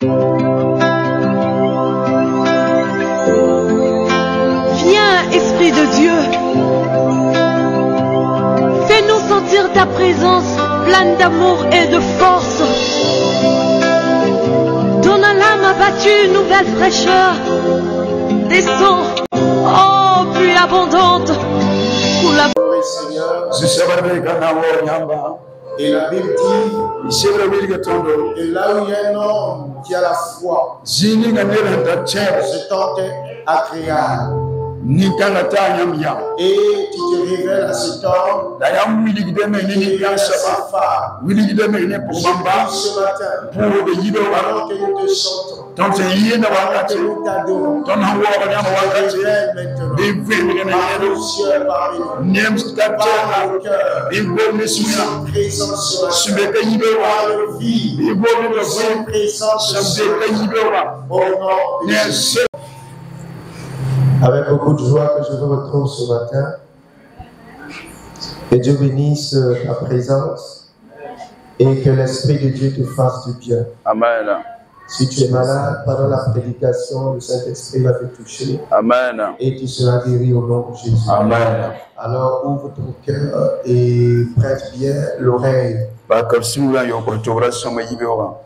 Viens, Esprit de Dieu. Fais-nous sentir ta présence pleine d'amour et de force. Donne à l'âme abattue une nouvelle fraîcheur. Descends, oh pluie abondante, pour la Et la Bible dit, et là où il y a un homme qui a la foi, je tente agréable. Et tu te révèles à cet homme qui est à sa femme. Ce matin, alors que nous te chantons, alors que nous t'adorons, tu te révèles maintenant. Par nos cieux, parmi nous, par nos cœurs, sans présence sur la terre, par nos vies, sans présence sur la terre, au nom de Jésus. Avec beaucoup de joie que je vous retrouve ce matin. Que Dieu bénisse ta présence et que l'Esprit de Dieu te fasse du bien. Amen. Si tu es malade, pendant la prédication, le Saint-Esprit va te toucher. Amen. Et tu seras guéri au nom de Jésus. Amen. Alors ouvre ton cœur et prête bien l'oreille.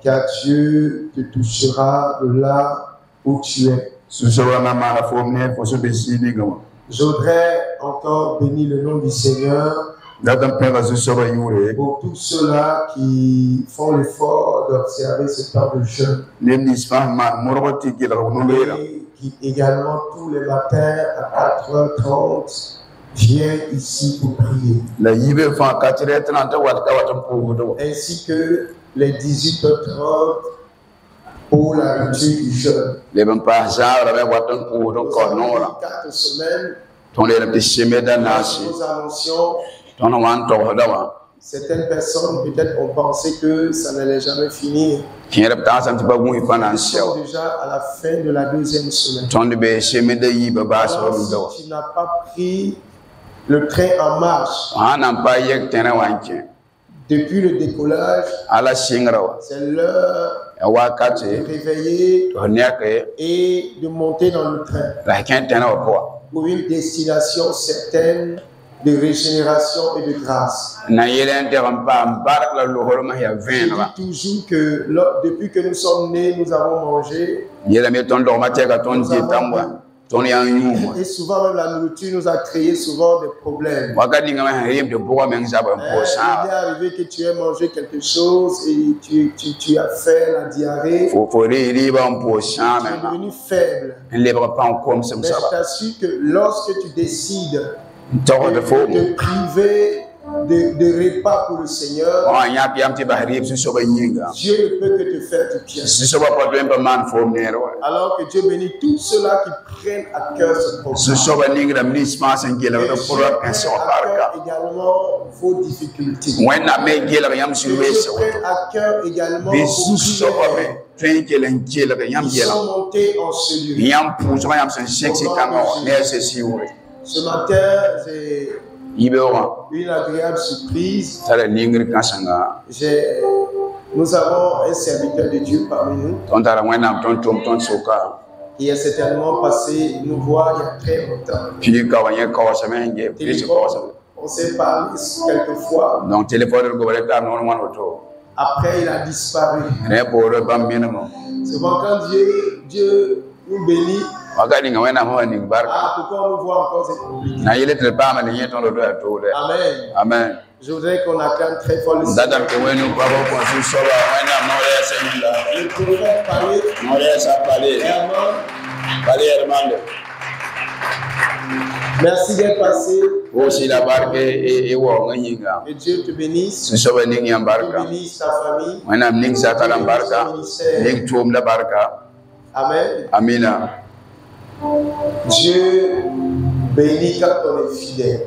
Car Dieu te touchera de là où tu es. Je voudrais encore bénir le nom du Seigneur pour tous ceux-là qui font l'effort d'observer ce temps de jeûne. Et qui également tous les matins à 4h30 viennent ici pour prier. Ainsi que les 18h30 pour la rupture du jeûne. 4 semaines, nous annoncions. Certaines personnes peut-être ont pensé que ça n'allait jamais finir. Nous sommes déjà à la fin de la 2e semaine. Alors, si tu n'as pas pris le train en marche, depuis le décollage, c'est l'heure de réveiller et de monter dans le train pour une destination certaine de régénération et de grâce. Je dis toujours que depuis que nous sommes nés, nous avons mangé. Et souvent même la nourriture nous a créé souvent des problèmes. Il est arrivé que tu aies mangé quelque chose et tu as fait la diarrhée. Tu es devenu faible. Mais je t'assure que lorsque tu décides de priver de repas pour le Seigneur, Dieu ne peut que te faire du bien. Alors que Dieu bénit tous ceux-là qui prennent à cœur ce programme. Et Dieu prenne également vos difficultés. Dieu prenne à cœur également vos prières. Ils sont montés en ce lieu. Ce matin, j'ai une agréable surprise. Nous avons un serviteur de Dieu parmi nous qui a certainement passé nous voir il y a très longtemps. On s'est parlé quelques fois. Après, il a disparu. Souvent, quand Dieu nous bénit, pourquoi on nous voit encore, c'est compliqué. Amen. Amen. Je voudrais qu'on acclame très fort le Seigneur. Le prophète parlait. Merci d'être passé. Que Dieu te bénisse. Dieu bénisse ta famille. Amen. Amen. Dieu bénit quand on est fidèle.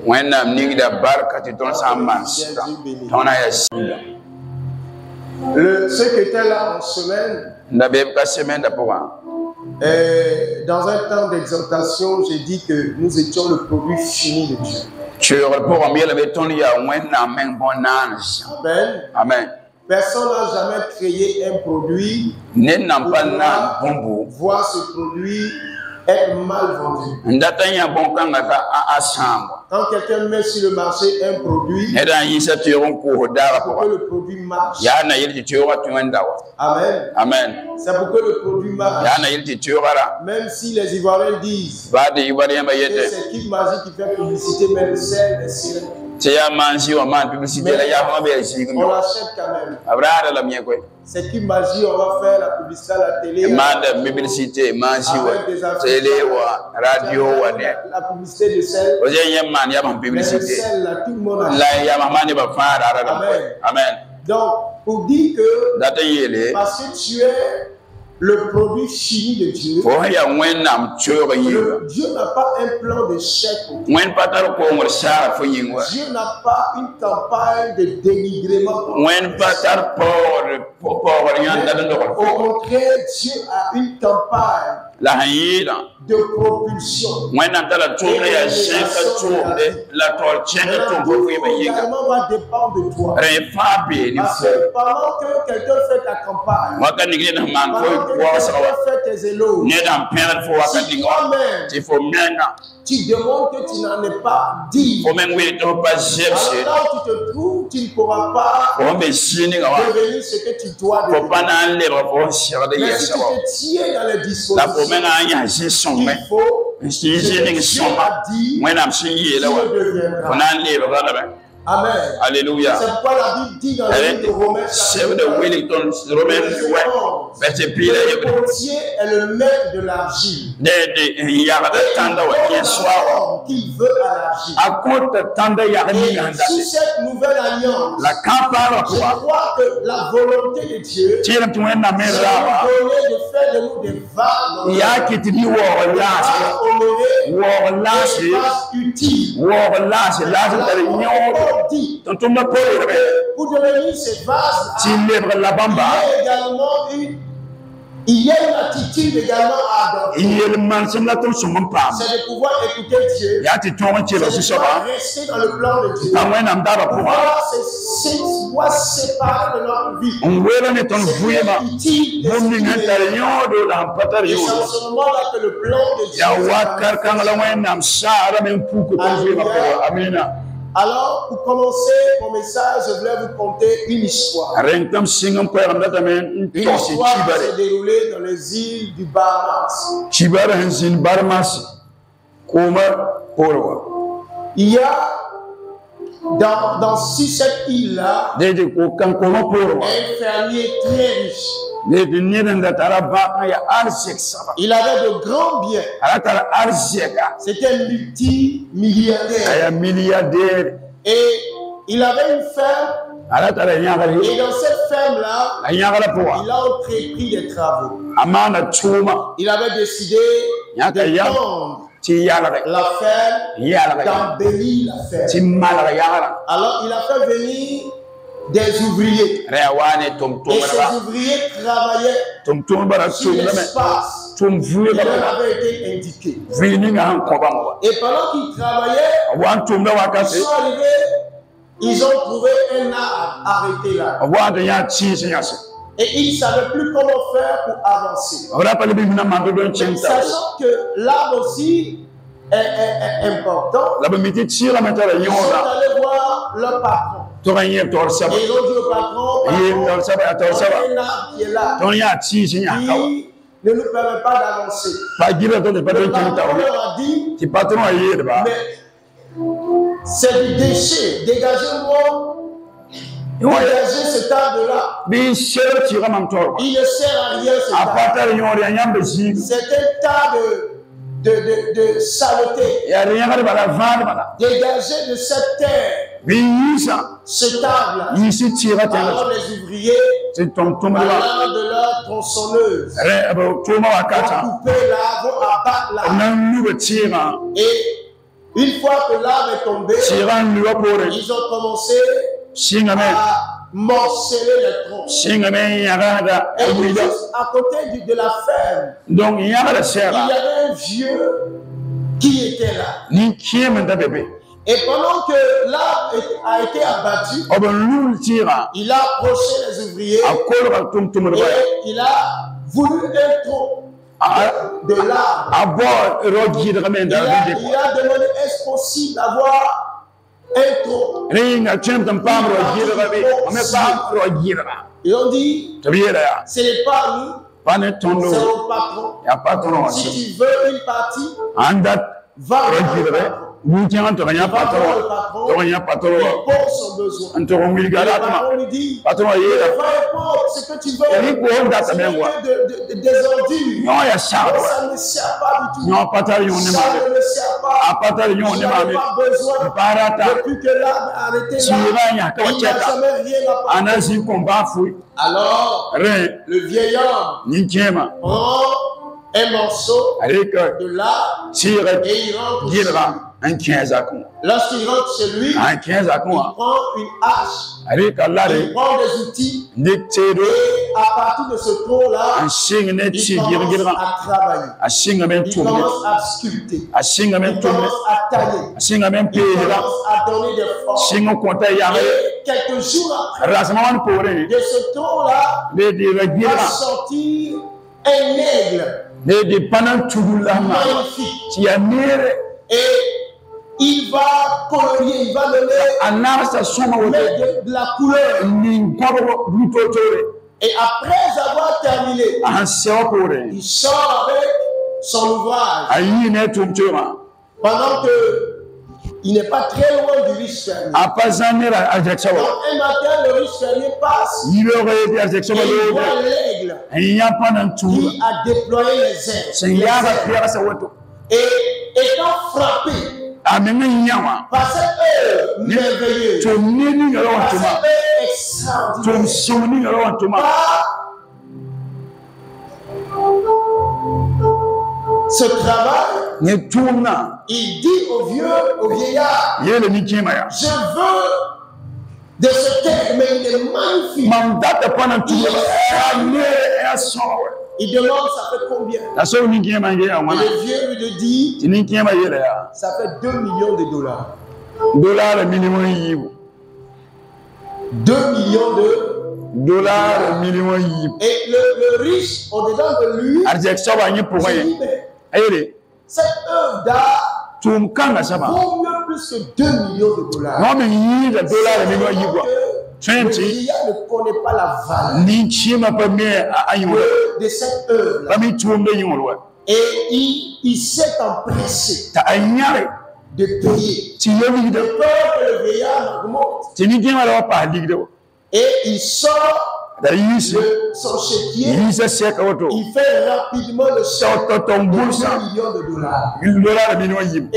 Ceux qui étaient là en semaine, dans un temps d'exaltation, j'ai dit que nous étions le produit fini de Dieu. Amen. Amen. Personne n'a jamais créé un produit. Voir ce produit être mal vendu. Quand quelqu'un met sur le marché un produit, pour que le produit marche. Amen. Amen. C'est pour que le produit marche. Même si les Ivoiriens disent que c'est Kid Magic qui fait publicité, mais le sel est sirène. On l'achète quand même. C'est Kid Magic, on va faire la publicité à la télé. Radio, la publicité de sel. Mais le sel, là, tout le monde achète. Amen. Donc, pour dire que parce que tu es le produit fini de Dieu, Dieu n'a pas un plan de chèque. Dieu n'a pas une campagne de dénigrement. Au contraire, Dieu a une campagne de propulsion. L'également va dépendre de toi. Parce que pendant que quelqu'un fait ta campagne, pendant que quelqu'un fait tes éloges, si toi-même tu demandes que tu n'en es pas dit, alors là où tu te trouves, tu ne pourras pas devenir ce que tu dois devenir. Mais si tu te tiens dans les dispositions, il faut ce que Dieu a dit, tu le deviendras. Amen. Alléluia. C'est pourquoi la Bible dit dans le livre de Romains, le potier est le maître de l'argile. Qui veut à l'argile. Et sous cette nouvelle alliance, je crois que la volonté de Dieu, c'est de faire de nous des vases utiles. Pour devenir ces vases, il y a une attitude également à adopter. C'est de pouvoir écouter Dieu. C'est de pouvoir rester dans le plan de Dieu. Pouvoir séparer de notre vie. C'est utile. Et c'est en ce moment-là que le plan de Dieu. Alors, pour commencer mon message, je voulais vous conter une histoire. Une histoire qui s'est déroulée dans les îles du Bahamas. Il y a sur cette île-là un fermier très riche. Il avait de grands biens. C'était un multimilliardaire. Et il avait une ferme. Et dans cette ferme-là, il a entrepris des travaux. Il avait décidé de vendre la ferme, d'embellir la ferme. Alors il a fait venir des ouvriers. Et ces ouvriers travaillaient sur l'espace qui leur avait été indiqué. Et pendant qu'ils travaillaient, ils sont arrivés, ils ont trouvé un arbre arrêté là. Et ils ne savaient plus comment faire pour avancer. Mais sachant que l'arbre aussi est important, ils sont allés voir leur patron. Et ils ont dit au patron, on a un arbre qui est là, qui ne nous permet pas d'avancer. Le patron a dit, mais c'est du déchet, dégagez-moi. Dégagez cet arbre-là. Il ne sert à rien, cet arbre. C'est un tas de saleté. Dégagez de cette terre cet arbre-là. Alors les ouvriers, allant de leur tronçonneuse, vont couper l'arbre, vont abattre l'arbre. Et une fois que l'arbre est tombé, ils ont commencé à morceler les troncs. Et juste à côté de la ferme, il y avait un vieux qui était là. Et pendant que l'arbre a été abattu, il a approché les ouvriers et il a voulu un tronc de l'arbre. Il a demandé, est-ce possible d'avoir un tronc? Ils ont dit, ce n'est pas nous. C'est mon patron. Si tu veux une partie, va il pose son besoin. Et le patron lui dit, peu importe ce que tu veux, c'est que des ordures. Ça ne sert pas du tout. Ça ne me sert pas. Je n'avais pas besoin. Depuis que l'arbre a arrêté là, il n'a jamais rien apporté. Alors, le vieil homme prend un morceau de l'arbre et il rentre. Lorsqu'il rentre chez lui, il prend une hache, il prend des outils et à partir de ce tronc-là, il commence à travailler. Il commence à sculpter. Il commence à tailler. Il commence à donner des formes. Et quelques jours après, de ce tronc-là, va sortir un aigle magnifique. Et il va colorier, il va donner de la couleur. Et après avoir terminé, il sort avec son ouvrage. Pendant qu'il n'est pas très loin du riche fermier. Donc un matin, le riche fermier passe et il voit l'aigle qui a déployé les ailes. Et étant frappé par cette œuvre merveilleuse, par cette œuvre extraordinaire, ce travail, il dit au vieillard, je veux de ce terre, mais il est magnifique. Il demande, ça fait combien? Et le vieux lui dit, ça fait 2 millions de dollars. 2 millions de dollars. Et le riche, au-dedans de lui, se dit, mais cette œuvre d'art vaut mieux plus que 2 millions de dollars. Le vieillard ne connaît pas la valeur de cette œuvre. Et il s'est empressé de payer. De peur que le vieillard augmente. Et il sort son chéquier. Il fait rapidement le chèque de 2 millions de dollars. Et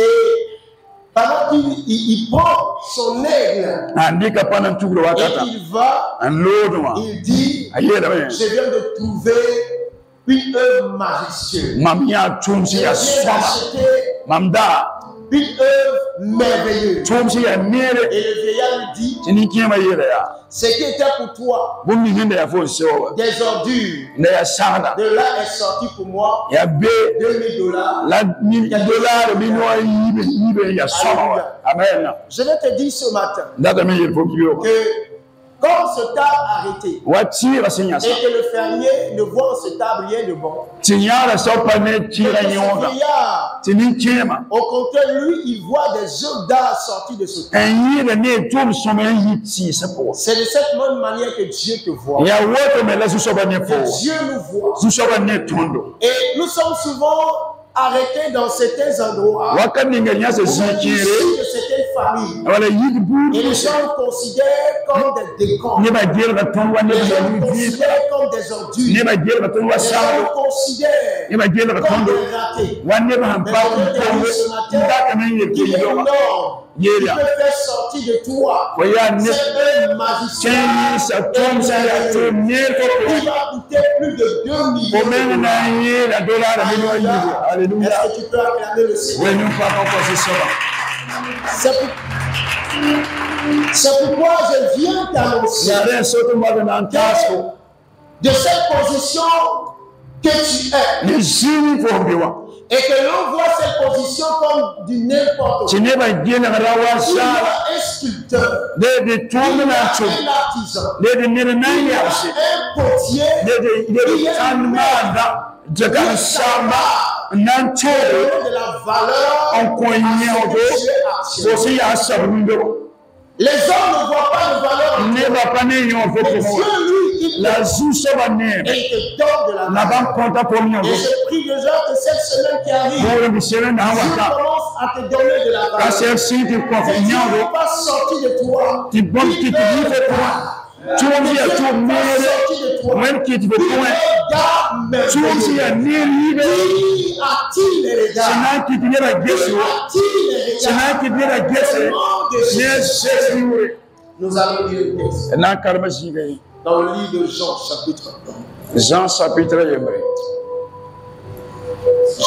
pendant qu'il prend son aigle et il va, il dit, je viens de trouver une œuvre majestueuse. Je viens d'acheter une œuvre merveilleuse. Et le vieillard lui dit, ce qui était pour toi des ordures, de là est sorti pour moi 2000 dollars. Amen. Je vais te dire ce matin que quand ce table arrêté et que le fermier ne voit en ce table rien de bon, au contraire, lui, il voit des œuvres d'art sorties de ce table. C'est de cette même manière que Dieu te voit. Que Dieu nous voit. Et nous sommes souvent arrêtés dans certains endroits, issus de certaines familles, et les gens considèrent comme des décors, les gens considèrent comme des ordures, les gens considèrent comme des ratés. Mais je veux te dire ce matin qu'il est énorme. Il peut faire sortir de toi cette œuvre magicienne. Il va coûter plus de 2 millions de dollars. Alléluia. Est-ce que tu peux acclamer le Seigneur? C'est pourquoi je viens t'annoncer de cette position que tu es Et que l'on voit cette position comme du n'importe quoi. Il y a un sculpteur, il y a un artisan, il y a un potier, il y a un maître de la valeur les hommes ne voient pas de valeur. Mais Dieu, lui, il te donne de la valeur. Et je prie déjà que cette semaine qui arrive, Dieu commence à te donner de la valeur. Dieu n'est pas sorti de toi. Il veut toi. Tu vas dire, tu vas même qui te veut point. Tu vas dire, qui attire les regards. C'est qui te dit la guesse. C'est qui te dit la guesse. Nous allons lire le texte. Dans le livre de Jean, chapitre 1. Jean, chapitre 1.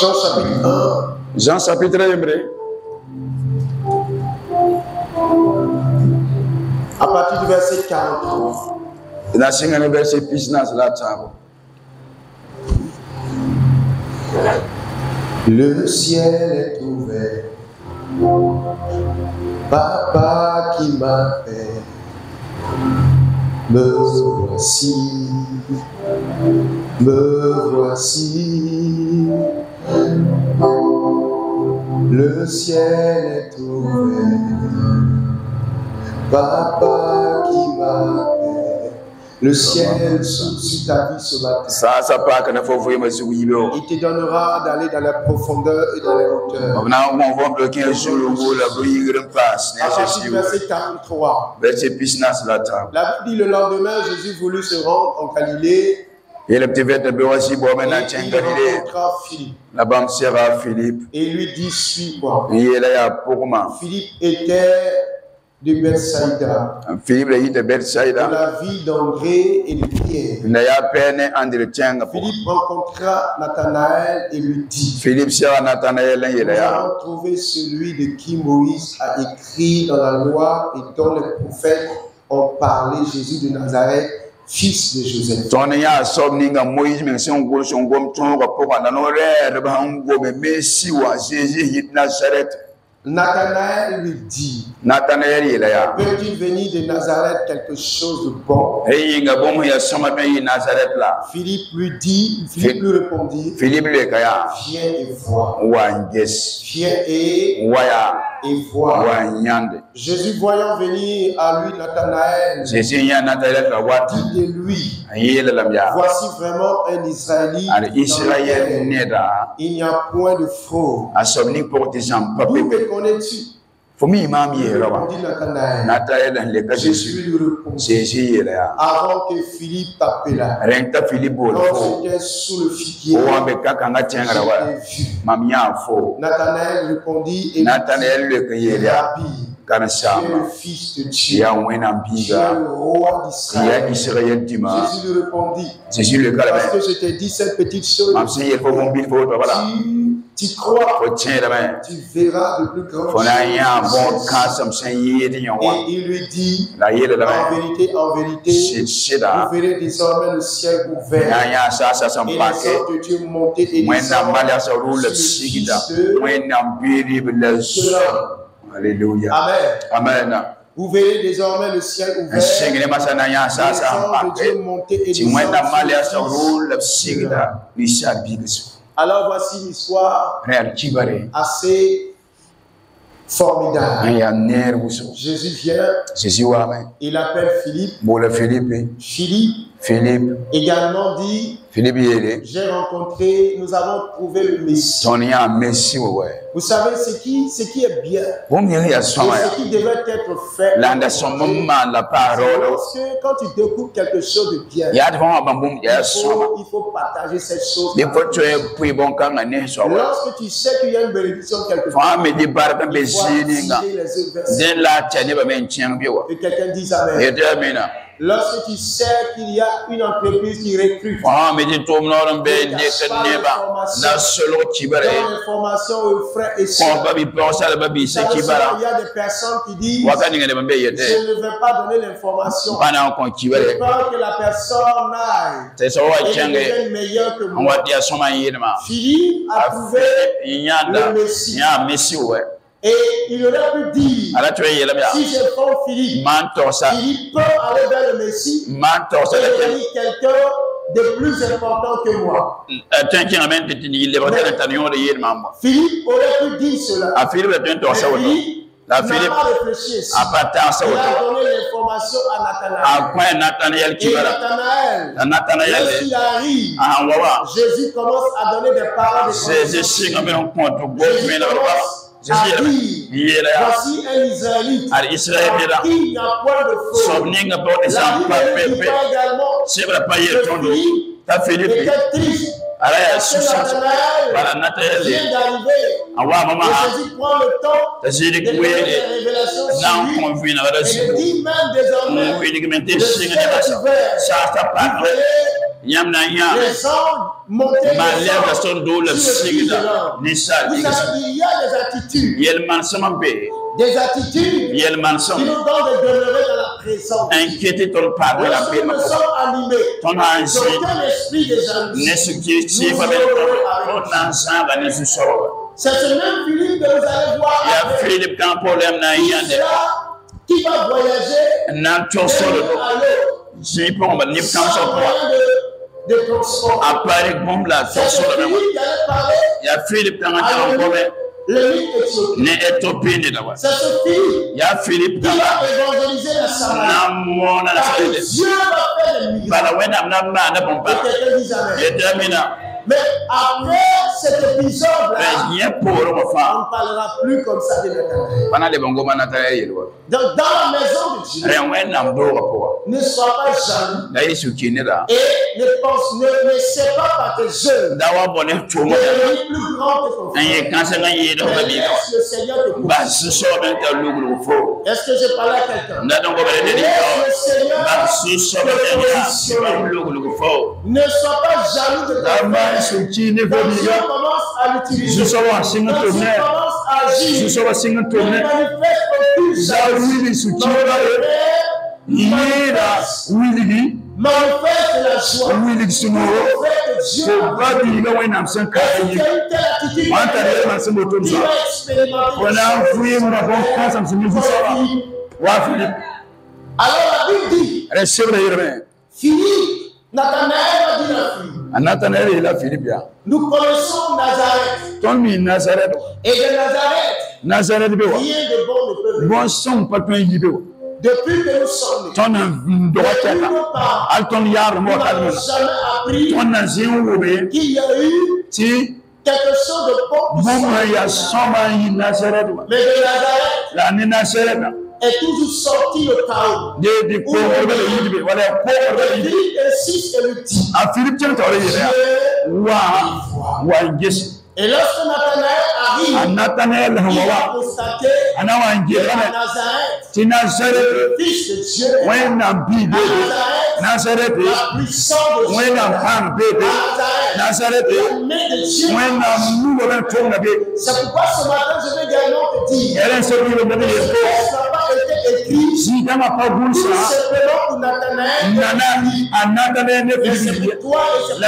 Jean, chapitre 1. Jean, chapitre 1. À partir du verset 43. Le ciel est ouvert. Papa qui m'appelle. Me voici. Me voici. Le ciel est ouvert. Papa qui m'appelle. Le ciel sur ta vie ce matin. Il te donnera d'aller dans la profondeur et dans les hauteurs. À partir du verset 43. La Bible dit le lendemain, Jésus voulut se rendre en Galilée. Et il rencontra Philippe. Et lui dit, suis-moi. Philippe était de Bethsaïda, de la ville d'André et de Pierre. Philippe rencontra Nathanaël et lui dit, nous avons trouvé celui de qui Moïse a écrit dans la loi et dont les prophètes ont parlé, Jésus de Nazareth, fils de Joseph. Nathanaël lui dit, peut-il venir de Nazareth quelque chose de bon? Philippe lui répondit, viens et vois. Viens et vois. Jésus voyant venir à lui Nathanaël, dit de lui, voici vraiment un Israélite dans lequel il n'y a point de fraude. D'où me connais-tu? Jésus lui répondit, avant que Philippe t'appela, quand j'étais sous le figuier, Nathanaël répondit et dit, Rabbi, tu es le fils de Dieu, tu es le roi d'Israël. Jésus lui répondit, parce que je t'ai dit cette petite chose, tu crois, tu verras de plus grandes choses. Et il lui dit, en vérité, vous verrez désormais le ciel ouvert et les anges de Dieu monter et descendre sur le Fils de l'homme. Alléluia. Amen. Vous verrez désormais le ciel ouvert, les anges de Dieu monter et descendre. Alors voici une histoire assez formidable. Jésus vient, il appelle Philippe également dit, j'ai rencontré, nous avons trouvé le Messie. Vous savez ce qui est bien et ce qui devrait être fait. Parce que quand tu découvres quelque chose de bien, il faut partager cette chose. Lorsque tu sais qu'il y a une bénédiction quelque part, il faut attirer les autres versets. Que quelqu'un dise Amen. Lorsque tu sais qu'il y a une entreprise qui recrute, mais l'information aux frères et sœurs, il y a des personnes qui disent, je ne vais pas donner l'information, je peur que la personne aille et devienne meilleure que moi. Philippe a trouvé le Messie. Et il aurait pu dire, si je prends Philippe, Philippe peut aller vers le Messie et devenir quelqu'un de plus important que moi. Philippe aurait pu dire cela. Philippe n'a pas réfléchi ici. Il a donné l'information à Nathanaël. Et Nathanaël, lorsqu'il arrive, Jésus commence à donner des paroles de voici un Israélite qui n'a point de faux. La Bible dit également que Philippe était triste. Parce que Nathanaël vient d'arriver. Et Jésus prend le temps de donner des révélations sur lui. Et il dit même désormais, le ciel est ouvert. Les anges montaient les anges sur le fils de l'homme. Vous savez, il y a des attitudes. Des attitudes qui nous donnent de demeurer dans la présence. Lorsque nous sommes animés d'aucun esprit de jalousie, c'est ce même Philippe que vous allez voir après. Qui va voyager d'un à l'autre. De transport. C'est Philippe qui allait parler le mythe éthiopien. C'est ce Philippe qui va évangéliser la Samarie. Dieu va faire des miracles. Mais après cet épisode-là, on ne parlera plus comme ça de Nathanaël. Donc dans la maison de Dieu, ne sois pas jaloux et ne sais pas par tes œuvres devenir plus grand que ton frère. Laisse le Seigneur te pousser. Est-ce que je parle à quelqu'un? Laisse le Seigneur te positionner. Ne sois pas jaloux de ton frère. Quand Dieu commence à l'utiliser, quand Dieu commence à agir, il manifeste aucune jalousie. Manifeste la joie. Manifeste Dieu. Est-ce qu'il y a une telle attitude qui va expérimenter? Alors la Bible dit, Philippe, Nathanaël a dit la Philippe. Nous connaissons Nazareth. Et de Nazareth, rien de bon ne peut venir. Depuis que nous sommes nés, depuis nos parents n'ont jamais appris qu'il y a eu quelque chose de bon. Mais de Nazareth est toujours sorti le chaos. Et lorsque Nathanaël arrive, il a constaté qu'à Nazareth, le Fils de Dieu, Nazareth, la puissance de Dieu, Nazareth, la main de Dieu. C'est pourquoi ce matin, je vais également te dire, ça n'a pas été écrit tout simplement pour Nathanaël, mais c'est pour toi et c'est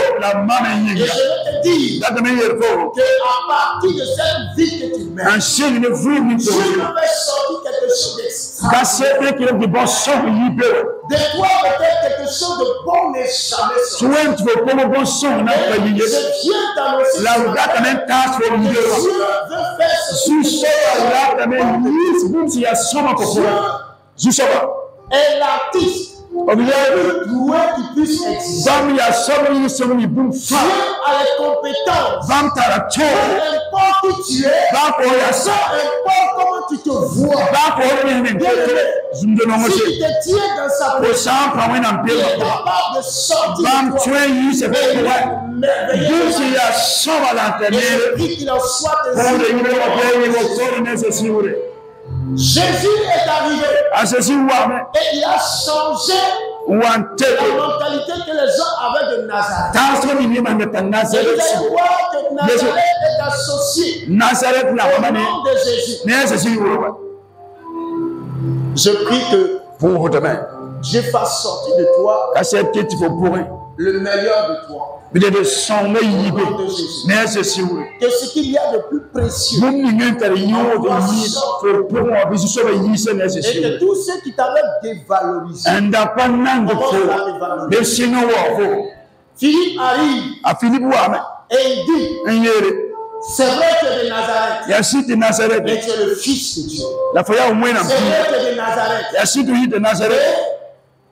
pour moi. Et je vais te dire qu'à partir de cette vie que tu mènes, Dieu me fait sortir quelque chose d'extraordinaire. De toi, peut-être quelque chose de bon n'est jamais sorti. Je viens t'annoncer que Dieu veut faire ce Dieu est l'artiste le plus doué qui puisse exister. Dieu a les compétences. Peu importe qui tu es, peu importe comment tu te vois. Si tu te tiens dans sa présence, il est capable de sortir de toi. Et je prie qu'il en soit ainsi. Jésus est arrivé et il a changé la mentalité que les gens avaient de Nazareth. Et vous allez voir que Nazareth est associé au nom de Jésus. Je prie que Dieu fasse sortir de toi le meilleur de toi. Au nom de Jésus. Que ce qu'il y a de plus précieux et que tous ceux qui t'avaient dévalorisé, Philippe arrive et il dit, c'est vrai que tu es de Nazareth, mais tu es le Fils de Dieu. C'est vrai que tu es de Nazareth,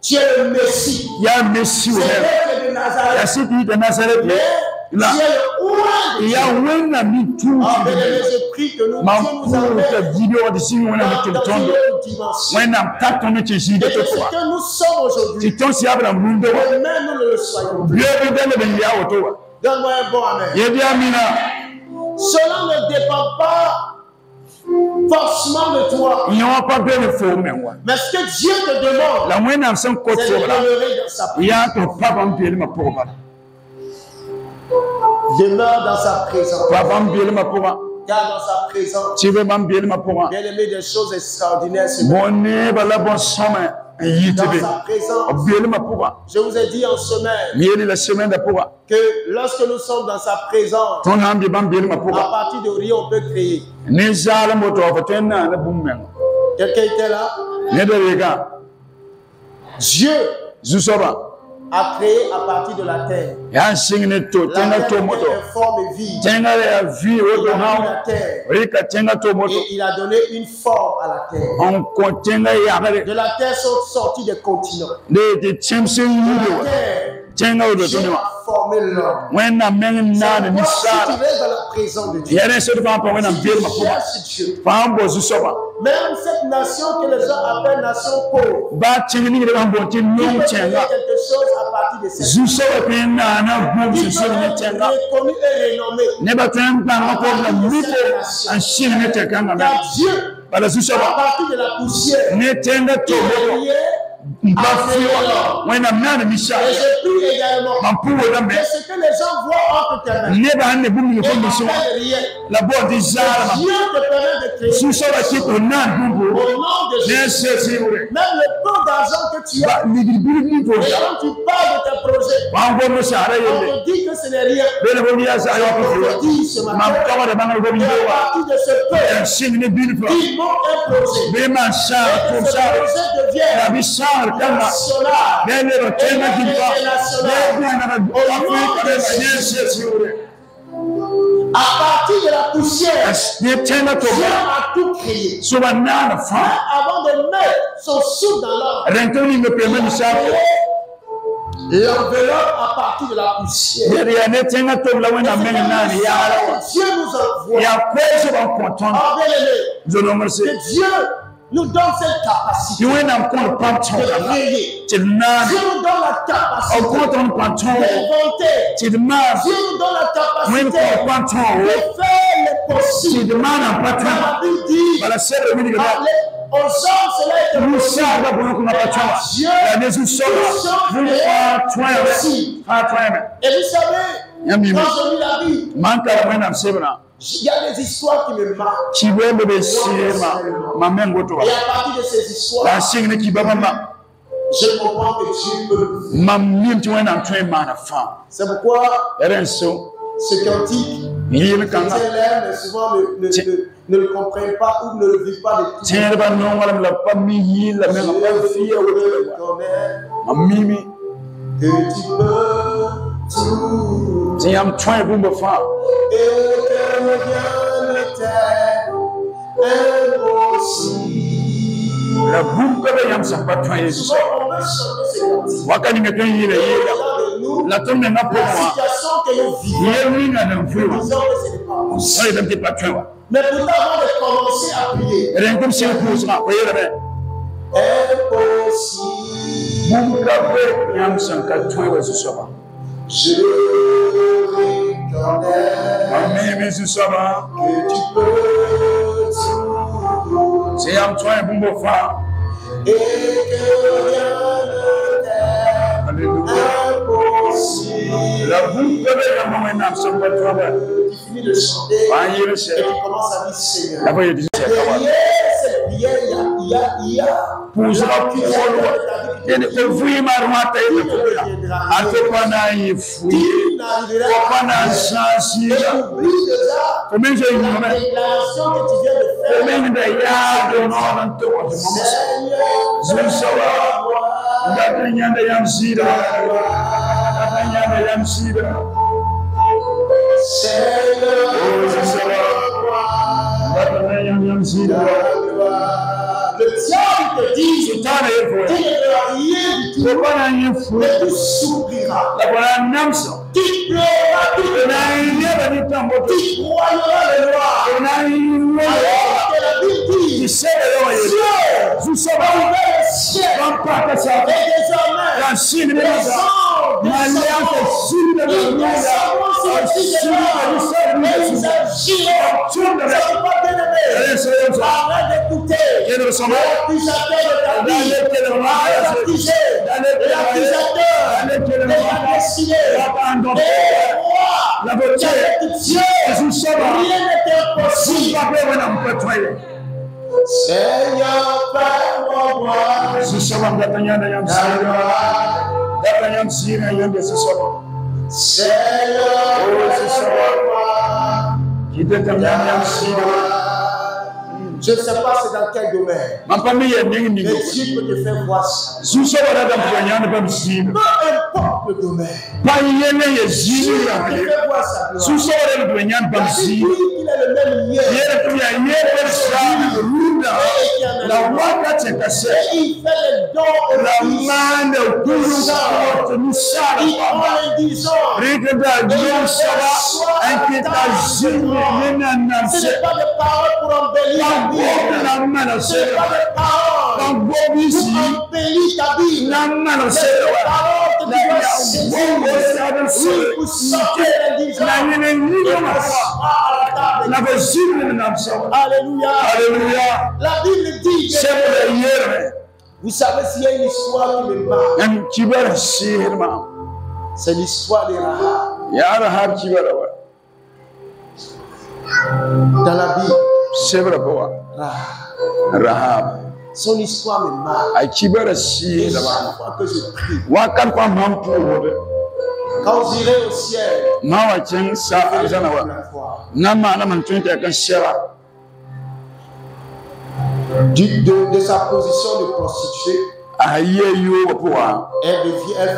tu es le Messie. C'est vrai que tu es de Nazareth, mais tu es le roi de Dieu. Je prie que nous nous amène dans une autre dimension. Et que ce que nous sommes aujourd'hui, demain nous le soyons. Donne-moi un bon amen. Cela ne dépend pas forcément de toi. Mais ce que Dieu te demande, c'est de demeurer dans sa présence. Demeure dans sa présence. Car dans sa présence, bien aimé, des choses extraordinaires se passent. Dans sa présence, je vous ai dit en semaine que lorsque nous sommes dans sa présence, à partir de rien on peut créer. Quelqu'un était là? Dieu a créé à partir de la terre. La terre était informe et vide. Il a mis la terre et il a donné une forme à la terre. De la terre sont sortis des continents. De la terre, Dieu a formé l'homme. C'est pourquoi si tu restes dans la présence de Dieu, si tu cherches Dieu, même cette nation que les gens appellent nation pauvre, il peut créer quelque chose à partir de cette nation. Il peut être reconnu et renommé à partir de cette nation. Car Dieu, à partir de la poussière, il est lié. Et je prie également que ce que les gens voient entre tes mains et n'appellent rien, Dieu te permet de créer au nom de Jésus. Même le peu d'argent que tu as, et quand tu parles de tes projets, on te dit que ce n'est rien. On te dit ce matin, et à partir de ce peu, il monte un projet. Et ce projet devient à partir de la poussière, Dieu a tout créé. Avant de mettre son souffle dans l'homme, l'enveloppe à partir de la poussière. Dieu nous envoie. Que Dieu nous donne cette capacité de créer. Dieu nous donne la capacité d'inventer. Dieu nous donne la capacité de faire les possibles. La Bible dit aux hommes cela est possible. Dieu et vous savez, quand je lis la Bible, il y a des histoires qui me marquent. Et à partir de ces histoires, je comprends que Dieu peut. C'est pourquoi ce cantique, les élèves, mais souvent ne le comprennent pas ou ne le vivent pas de tout. Je connais que tu peux tout. Et que rien ne t'est impossible. Souvent, on veut chanter ces cantiques. La situation que nous vivons, nous disons que ce n'est pas possible. Mais pourtant, avant de commencer à prier, impossible. Je reconnais que tu peux tout. C'est un soin pour mon frère. Et que rien ne t'est impossible. La boucle de la maman n'a pas de travail. Tu finis de chanter et tu commences à dire Seigneur. Derrière cette prière, il y a pour ça, il y a des fouilles marmottes. Il y a des fouilles. Il y a des sensibles. Combien j'ai eu la déclaration que tu viens de faire. combien de yards de nom dans ton monde. Je sais pas. Il y a des yamsira. Il y a des yamsira. Seigneur, je sais pas. Il y a des yamsira. Le diable te dit, tu ne feras rien du tout, mais tu souffriras. Tu pleuras toute la nuit, tu croiras le noir. Alors que la Bible dit, Dieu a ouvert le ciel, et désormais, les anges arrête d'écouter l'accusateur de ta vie, l'accusateur de ta destinée, et roi, avec Dieu, rien n'est impossible. Seigneur, fais-moi je ne sais pas c'est dans quel domaine. Mais Dieu peut te faire voir ça. Peu importe le domaine. Dieu peut te faire voir ça. Il est le même hier. Et il fait les dons il prend l'indigent. Ce n'est pas des paroles pour embellir la Bible. Ce n'est pas des paroles pour embellir ta Bible. C'est des paroles que tu dois saisir pour sortir l'indigent. Alléluia. La Bible dit que vous savez s'il y a une histoire qui me marque. C'est l'histoire de Rahab. Dans la Bible, Rahab. Son histoire me marque. Et chaque fois que je prie, quand j'irai au ciel, de sa position de prostituée, elle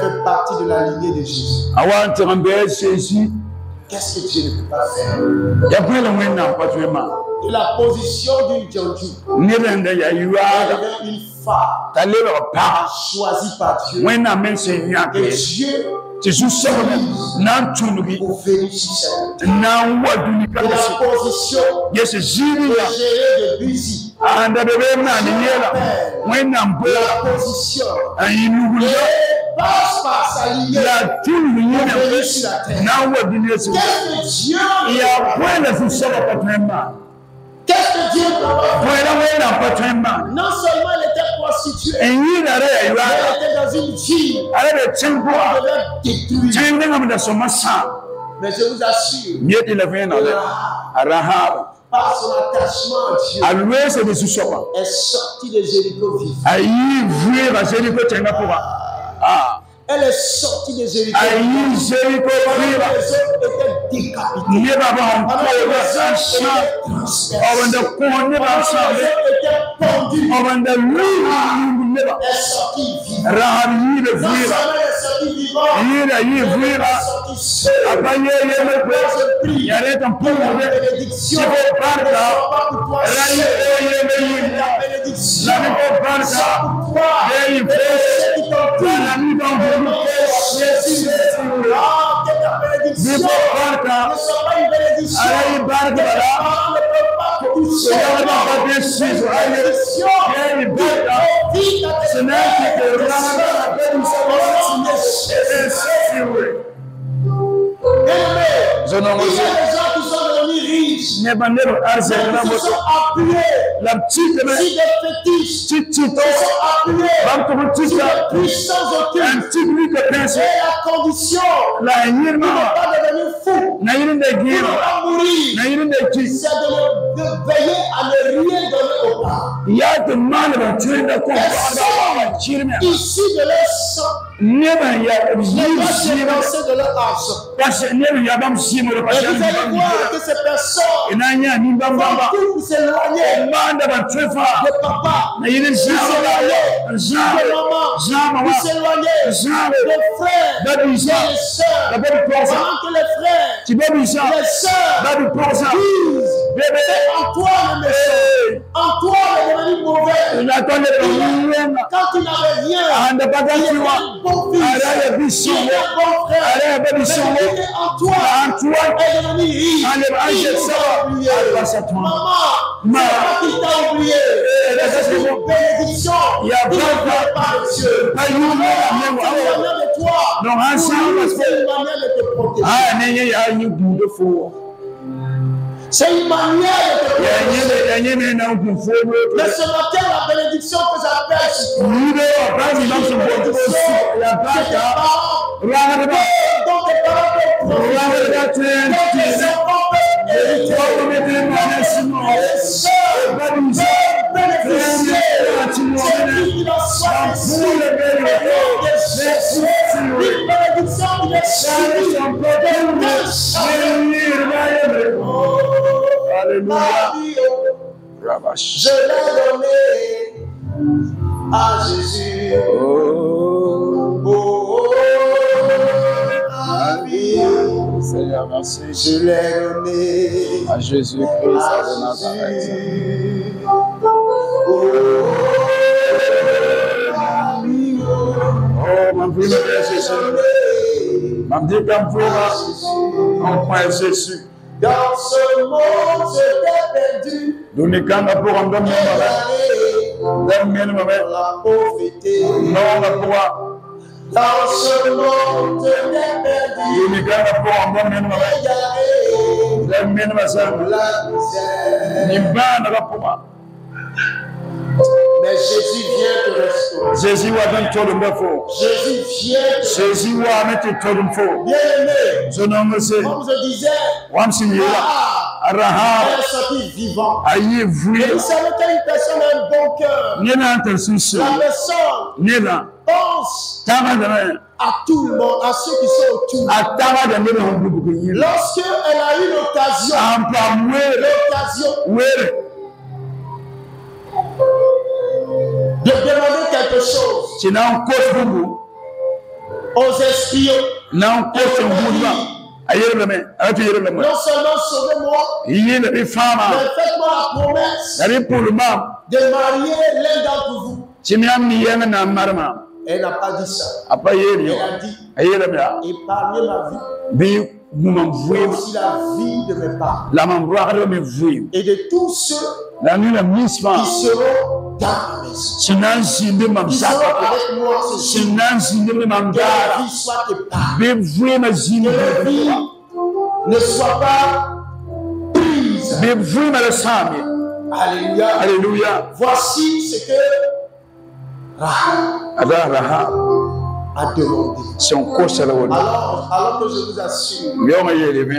fait partie de la lignée de Jésus. Qu'est-ce que Dieu ne peut pas faire? De la position d'une Djandju, elle devient une femme choisie par Dieu. Et Dieu pour venir sur cette terre. De la position de gérer de busy. La position passe par sa lignée pour venir sur la terre. Qu'est-ce que Dieu peut faire? Non seulement elle était prostituée, mais elle était dans une ville où elle devait détruire. Mais je vous assure, Rahab, par son attachement à Dieu, est sortie de Jéricho vivante. Elle est sortie de Jéricho. Les autres étaient décapités. Elle est sortie vivante. Il y a des gens qui sont devenus riches. Ils se sont appuyés sur des fétiches. Ils se sont appuyés sur des puissances occultes. Et la condition de ne pas devenir fou, de ne pas mourir, c'est de veiller à ne rien donner au pas. Ici de leur sang, ne pas dépenser de leur argent. Et vous allez voir que ces personnes vont tous s'éloigner de papa, s'éloigner de maman, s'éloigner de frères, de sœurs, pendant que les frères, les sœurs disent c'est Antoine le méchant, Antoine est devenu mauvais. Quand il n'avait rien, il était un bon fils, il était un bon frère. Mais Antoine est devenu riche. Maman, c'est pas qu'il t'a oublié. C'est une bénédiction. Il ne veut pas de Dieu. C'est une manière de toi. C'est une manière de te protéger. C'est une manière de te protéger. Mais ce matin, la bénédiction que j'appelle, c'est donc tes parents je l'ai donné à Jésus. Seigneur, merci. Je l'ai donné à Jésus-Christ de Nazareth. Jésus. Dans ce monde, je t'ai perdu. La pauvreté. Dans ce monde, je t'ai perdu. La misère. Mais Jésus vient te restaurer. Jésus vient te bien-aimé. Comme je disais, Rahab est sorti vivant. Et vous savez quand une personne a un bon cœur, la personne pense à tout le monde, à ceux qui sont autour. Lorsqu'elle a eu l'occasion de demander quelque chose aux espions, non seulement sauvez-moi, mais faites-moi la promesse de marier l'un d'entre vous. Elle n'a pas dit ça. Elle a dit épargnez ma vie, aussi la vie de mes parents et de tous ceux qui seront dans ma maison, qui seront avec moi ce jour. Que la vie soit épargnée, que la vie ne soit pas prise. Alléluia. Alléluia. Voici ce que Rahab a demandé. Alors que je vous assure,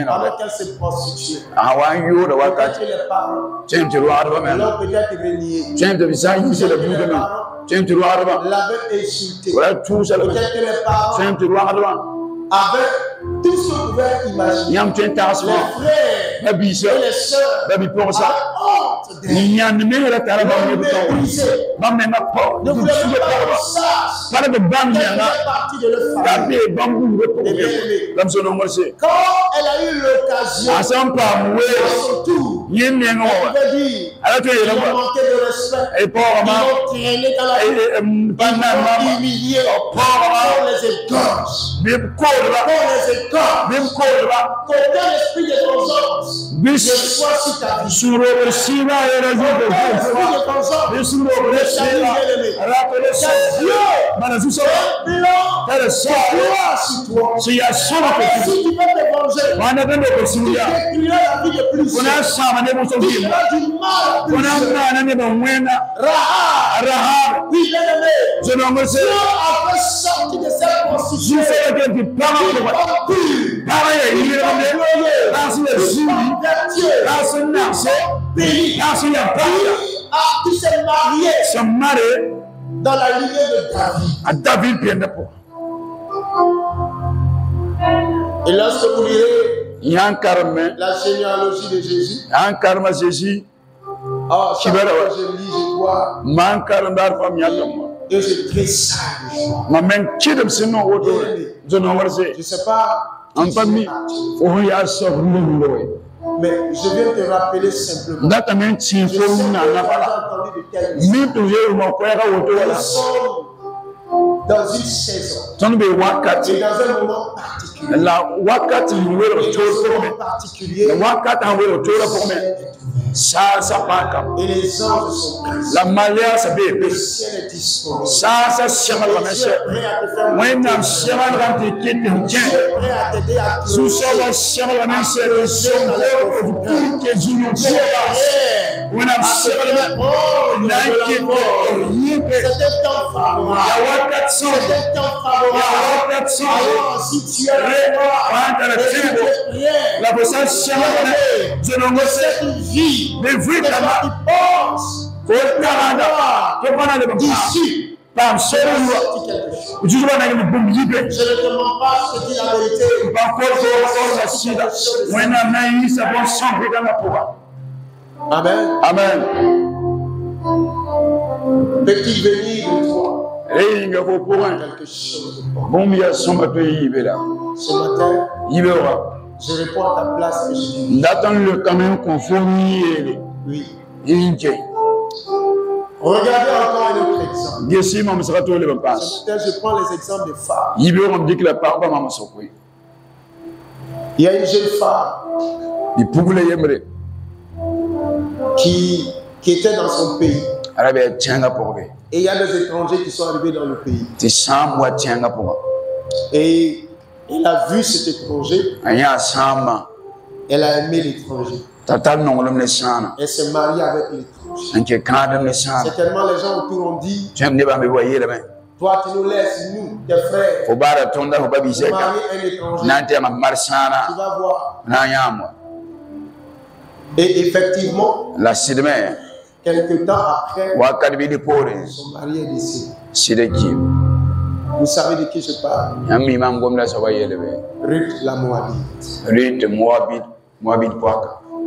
alors qu'elle se prostituait, peut-être que les parents, alors peut-être renié, l'avaient insulté, peut-être que les parents avaient tout ce qu'on pouvait imaginer. Les frères et les sœurs avaient honte d'elle. Ne voulaient pas qu'on sache qu'elle faisait partie de leur famille. Quand elle a eu l'occasion, à son tour, elle pouvait dire, ils ont manqué de respect, ils l'ont traîné dans la rue, ils l'ont humilié, on les égorge. Qu'aucun esprit de conscience bis suro bersira era jogo bis suro bersira rapele Dieu mana suso tele so si ya solo que si tu veux te venger, wana bendo bersira tu la vie de plus. kuna sama ne muso Tu bi as du mal à plus. kuna mana ne bamwena Rahab Oui, bien-aimé. je n'en me sais Dieu avait sorti de cette constitution. je sais que tu parles de pareil il est dans le Zuri dans ce nation dans ce Yabaya qui s'est marié se marié dans la lignée de David. à David bien d'abord. Et lorsque vous lirez Il y a un carme, la généalogie de Jésus, un carme Jésus, chaque fois que je lis, je vois man carme d'arfam yadam. et je tressaille. Ma main kidam sinon auto, je n'en sais. Je ne sais pas. En famille, oh ya so rumwe. Mais je viens te rappeler simplement. Data men ti Je sais fo que na tu na as bala. entendu de telles Mi to ye mo ko ya auto Nous wala. sommes dans une saison Ton be et wakati dans un moment particulier. la wakati ni we Et ro dans to ce for moment me. particulier, Wakati en we ro to for me. Sa paka. et les anges sont présents. La malia sa be Le ciel est disponible. sa shama la Dieu meshe. est prêt à te faire When I'm sharing that the kid in Dieu est prêt à t'aider à Sous closer. ça, shama la meshe le son que je ne sais pas. When I'm sharing that C'est un temps favorable. C'est un temps favorable. Alors, si tu es prêt, la personne shama je ne sais cette vie, mais vu des gens qui pensent d'ici, Par seul sorti quelque chose. je vois dans le bon Je ne te mens pas, je te dis la vérité. Amen. Amen. Peut-il venir de toi Quelque quelque chose de bon? Ce matin, je réponds à ta place que je dis oui. Regardez encore un autre exemple. Ce matin, je prends les exemples des femmes. Il y a une jeune femme qui était dans son pays. Et il y a des étrangers qui sont arrivés dans le pays. Et elle a vu cet étranger. Elle a aimé l'étranger. Elle s'est mariée avec l'étranger. Certainement, les gens autour ont dit, toi, tu nous laisses, nous, tes frères, vous marier un étranger. Tu vas voir. Et effectivement, quelque temps après, son mari est décédé. Vous savez de qui je parle? Ruth la Moabite.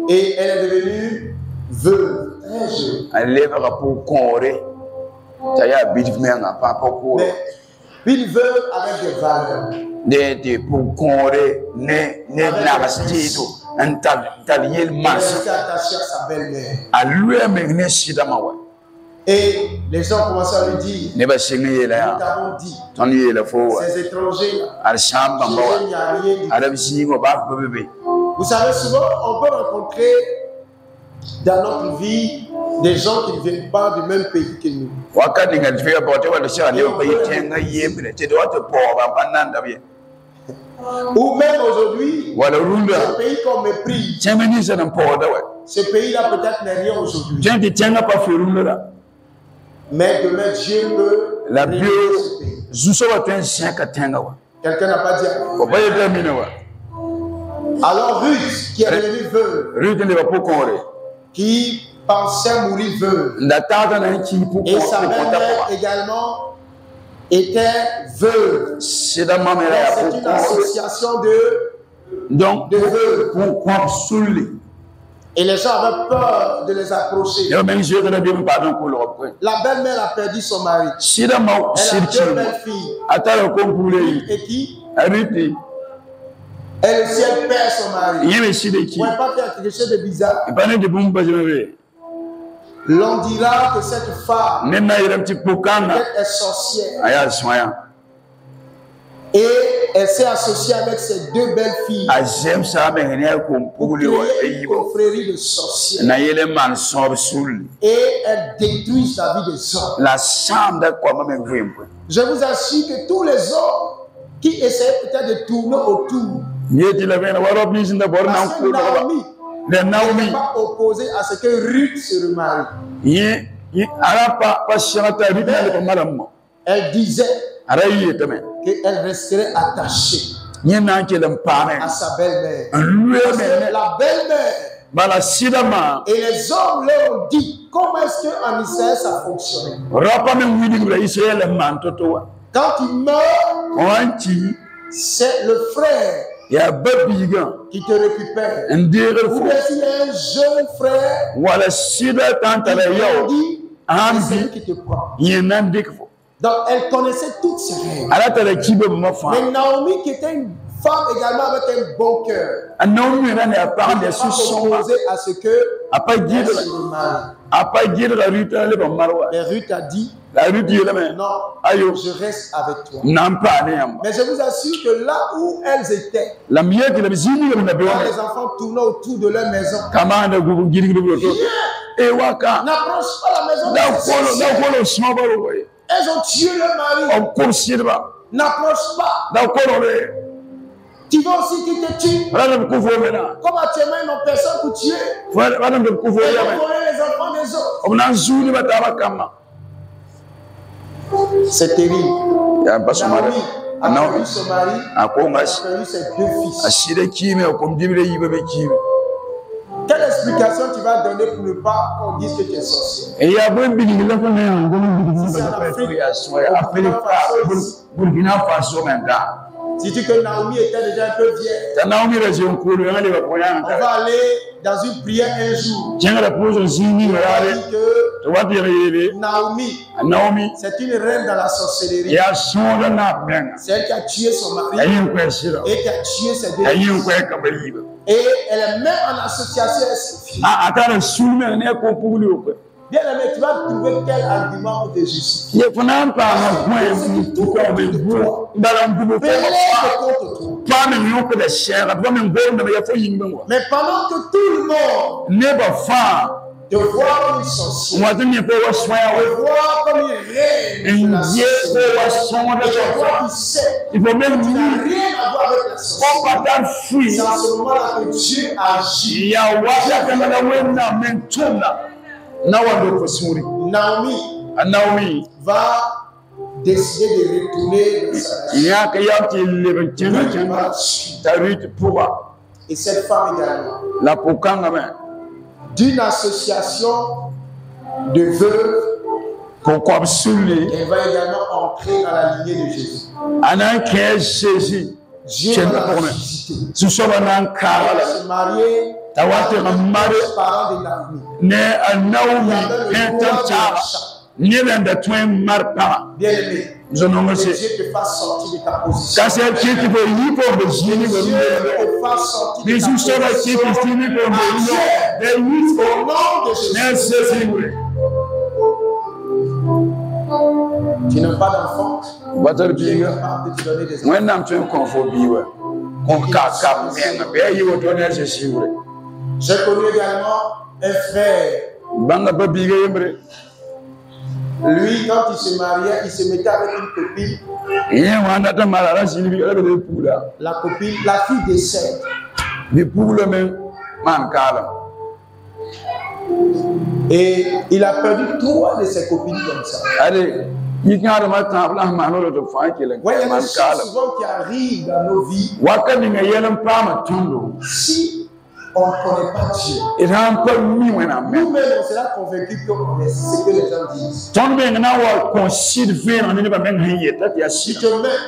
Et elle est devenue veuve très jeune. Mais une veuve avec des valeurs. Elle est attachée à sa belle-mère. Et les gens commencent à lui dire, nous t'avons dit, ces étrangers-là, chez eux, il n'y a rien du tout. Vous savez, souvent, on peut rencontrer dans notre vie des gens qui ne viennent pas du même pays que nous. Ou même aujourd'hui, ce pays qu'on méprise, ce pays-là peut-être n'est rien aujourd'hui. Mais demain, Dieu peut réunir ce pays. Quelqu'un n'a pas dit amen. Alors Ruth, qui est devenue veuve, qui pensait mourir veuve, et sa mère également était veuve. C'est une association de veuves. Et les gens avaient peur de les approcher. La belle-mère a perdu son mari. Elle a deux belles filles. Et qui? Elle aussi, elle perd son mari. Vous ne pouvez pas faire quelque chose de bizarre. L'on dira que cette femme peut-être est sorcière. Et elle s'est associée avec ses deux belles filles. Pour créer une confrérie de sorcières. Et elles détruisent la vie des hommes. Je vous assure que tous les hommes qui essaient peut-être de tourner autour. Parce que Naomi n'est pas opposée à ce que Ruth se remarie. Elle disait qu'elle resterait attachée à sa belle-mère. La belle-mère et les hommes leur ont dit comment est-ce qu'en Israël ça fonctionnait. Quand il meurt, c'est le frère qui te récupère. Ou bien s'il y a un jeune frère qui dit c'est lui qui te prend. Donc elle connaissait toutes ces règles. Mais Naomi qui était une femme également avec un bon cœur, elle n'est pas opposée à ce que elle se remarie. Et Ruth a dit non, je reste avec toi. Mais je vous assure que là où elles étaient, quand les enfants tournaient autour de leur maison, n'approche pas la maison de ces sorcières. Elles ont tué leur mari. N'approche pas. Tu vas aussi qui te tue. Comme actuellement, ils n'ont personne pour tuer. Ils vont voler les enfants des autres. C'est terrible. Naomi a perdu son mari, a perdu ses deux fils. Quelle explication tu vas donner pour ne pas qu'on dise que tu es sorcière? Si tu dis que Naomi était déjà un peu vieille, on va aller dans une prière un jour. On va dire que Naomi, c'est une reine dans la sorcellerie. C'est elle qui a tué son mari et qui a tué ses deux filles. Et elle est même en association avec ses filles. Bien aimé, tu vas trouver quel argument pour te justifier. Mais pendant que tout le monde te voit comme une sorcière, te voit comme une reine de la sorcellerie, il faut même dire rien à voir avec la sorcellerie. C'est à ce moment-là que Dieu agit. Naomi va décider de retourner dans sa nation. Et cette femme également, d'une association de veuves, elle va également entrer dans la lignée de Jésus. Dieu va la visiter. Elle se marier. Parents de Naomi. Bien aimé, Dieu te fasse sortir de ta position. Dieu te fasse sortir de ta position. Au nom de Jésus. Tu n'as pas d'enfant. Dieu est capable de te donner des enfants. J'ai connu également un frère. Lui, quand il se mariait, il se mettait avec une copine. La copine, la fille décède. Et il a perdu 3 de ses copines comme ça. Ouais, il y a des choses souvent qui arrivent dans nos vies. Si on ne connaît pas Dieu, nous-mêmes on sera convaincus qu'on est ce que les gens disent. Si tu mets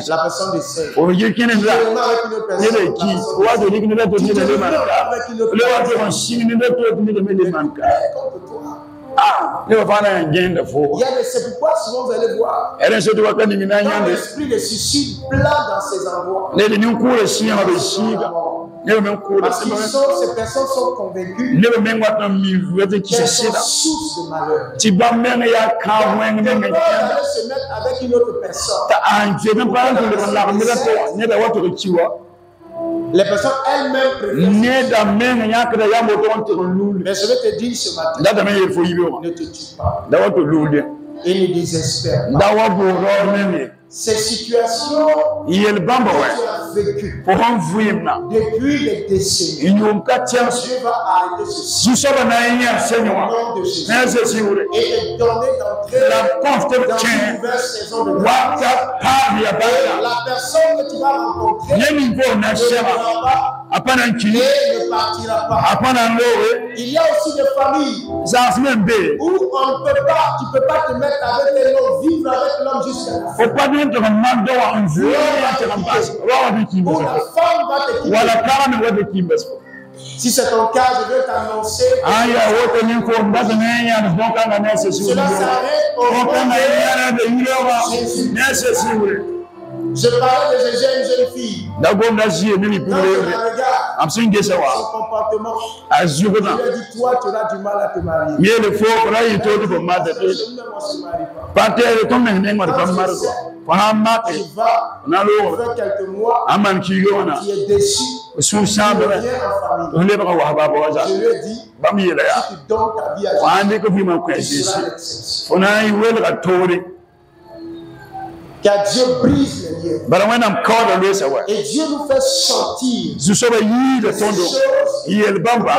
la personne décède, tu avec une c'est pourquoi souvent vous allez voir l'esprit de suicide plat dans ces endroits. Parce que ces personnes sont convaincues qu'elles sont source de malheur. Tu peux aller se mettre avec une autre personne. Les personnes elles-mêmes préfèrent. Mais je vais te dire ce matin, ne te tue pas. Et ne désespère pas. Ces situations que tu as vécues depuis les décennies, Dieu va arrêter ceci. Au nom de Jésus. Et te donner d'entrer dans une nouvelle saison de grâce. La personne que tu vas rencontrer ne partira pas. Il y a aussi des familles où tu ne peux pas te mettre avec un homme, vivre avec l'homme jusqu'à la fin. Ou la femme va te quitter. Si c'est ton cas, je veux t'annoncer que cela s'arrête au nom de Jésus. Je parlais de Jésus à une jeune fille. Quand je la regarde, son comportement, je lui ai dit, toi, tu auras du mal à te marier. Je ne me marie pas. Quand tu sais, tu vas, tu fais quelques mois, tu es déçu, tu reviens en famille. Je lui ai dit, si tu donnes ta vie à Jésus, tu seras l'exception. Car Dieu brise les liens. Et Dieu nous fait sortir des choses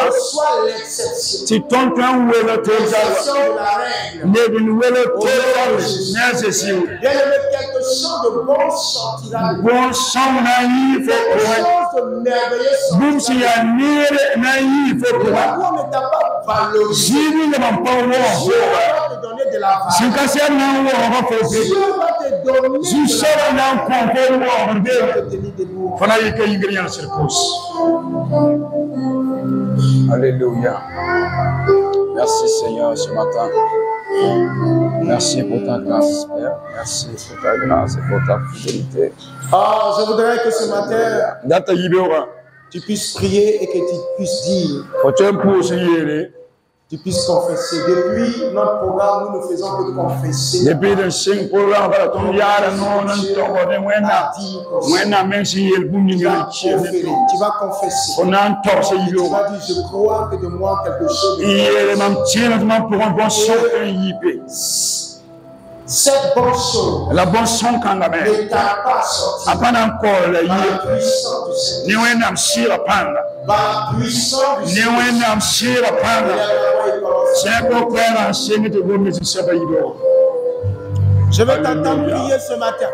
pour soit l'exception. L'exception de la règle. Bien-aimé, quelque chose de bon sortira de Dieu. Quelque chose de merveilleux sortira de Dieu. La loi ne t'a pas valorisé. Dieu va te donner de la valeur. Dieu va te donner. Alléluia. Merci Seigneur ce matin. Merci pour ta grâce, Père. Merci pour ta grâce et pour ta fidélité. Ah, je voudrais que ce matin, tu puisses prier et que tu puisses dire. Tu puisses confesser. Depuis notre programme, nous ne faisons que confesser. Tu vas confesser. Tu vas dire, je crois que de moi quelque chose. Cette bonne chose, la bonne son quand la ne t'a pas sorti. Apana encore la puissance du Seigneur. Je vais t'entendre prier ce matin.